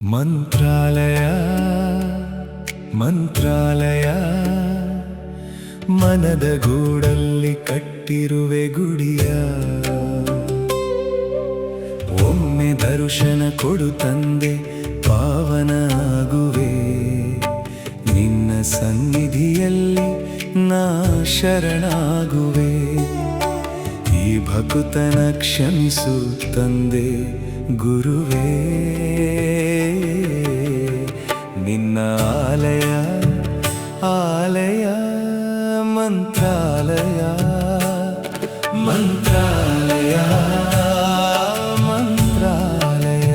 ಮಂತ್ರಾಲಯ ಮಂತ್ರಾಲಯ ಮನದ ಗೂಡಲ್ಲಿ ಕಟ್ಟಿರುವೆ ಗುಡಿಯ. ಒಮ್ಮೆ ದರ್ಶನ ಕೊಡು ತಂದೆ, ಪಾವನ ಆಗುವೆ ನಿನ್ನ ಸನ್ನಿಧಿಯಲ್ಲಿ ನಾ ಶರಣಾಗುವೆ. ಈ ಭಕುತನ ಕ್ಷಮಿಸು ತಂದೆ ಗುರುವೇ, ನಿನ್ನ ಆಲಯ ಆಲಯ ಮಂತ್ರಾಲಯ ಮಂತ್ರಾಲಯ ಮಂತ್ರಾಲಯ.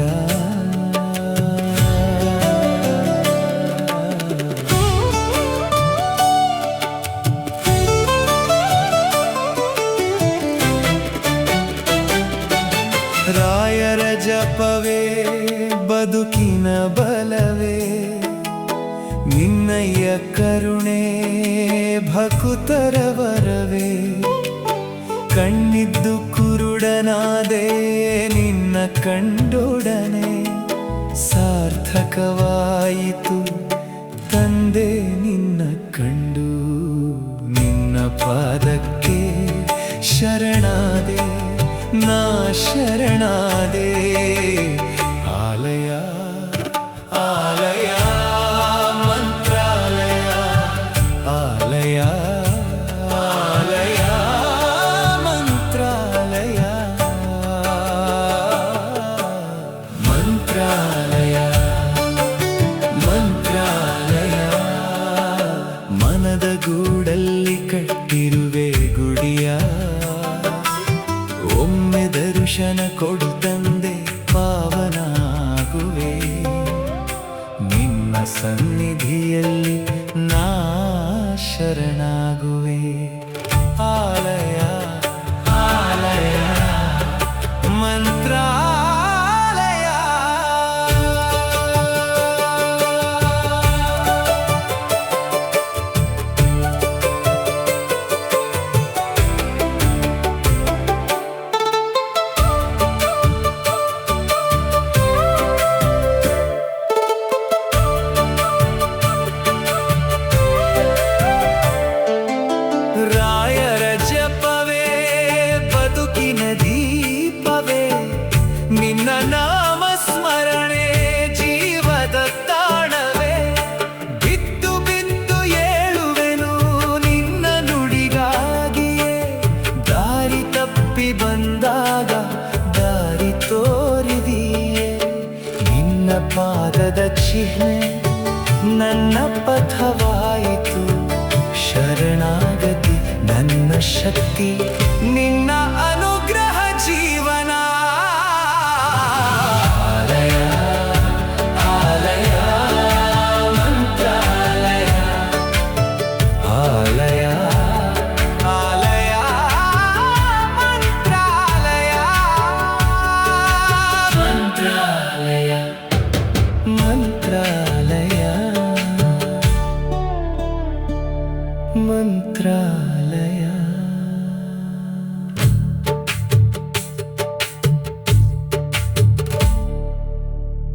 ರಾಯರ ಜಪವೇ ಬದುಕಿನ ಬಲವೇ, ನಿನ್ನಯ್ಯ ಕರುಣೆ ಭಕುತರ ವರವೇ. ಕಣ್ಣಿದ್ದು ಕುರುಡನಾದೆ ನಿನ್ನ ಕಂಡೊಡನೆ, ಸಾರ್ಥಕವಾಯಿತು ತಂದೆ ನಿನ್ನ ಕಂಡು. ನಿನ್ನ ಪಾದಕ್ಕೆ ಶರಣಾದೆ ನಾ ಶರಣಾದೆ. ಆಲಯ ಆಲಯ ಮಂತ್ರಾಲಯ ಆಲಯ ಆಲಯ ಮಂತ್ರಾಲಯ ಮಂತ್ರಾಲಯ ಮಂತ್ರಾಲಯ. ಮನದ ಗೂಡಲ್ಲಿ ಕಟ್ಟಿರುವೆ ಗುಡಿಯ. ಒಮ್ಮೆ ದರ್ಶನ ಕೊಡು ತಂದೆ, ಪಾವನಾಗುವೆ ನಿನ್ನ ಸನ್ನಿಧಿಯಲ್ಲಿ ನಾ ಶರಣಾಗುವೆ. ಆಲಯ ಆಲಯ ಮಂತ್ರಾಲಯ. ರಾಯರ ಜಪವೇ ಬದುಕಿನ ದೀಪವೇ, ನಿನ್ನ ನಾಮ ಸ್ಮರಣೆ ಜೀವದ ತಾಣವೇ. ಬಿದ್ದು ಬಿದ್ದು ಏಳುವೆನು ನಿನ್ನ ನುಡಿಗಾಗಿಯೇ, ದಾರಿ ತಪ್ಪಿ ಬಂದಾಗ ದಾರಿ ತೋರಿದಿಯೇ. ನಿನ್ನ ಪಾದದ ಚಿಹ್ನೆ ನನ್ನ ಪಥವಾಯಿತು, ಶರಣಾಗತಿ ನನ್ನ ಶಕ್ತಿ, ನಿನ್ನ ಅನುಗ್ರಹ ಜೀವನ. ಆಲಯ ಆಲಯ ಮಂತ್ರಾಲಯ ಆಲಯ ಆಲಯ ಮಂತ್ರಾಲಯ ಮಂತ್ರಾಲಯ ಮಂತ್ರಾಲಯ ಮಂತ್ರಾಲಯ.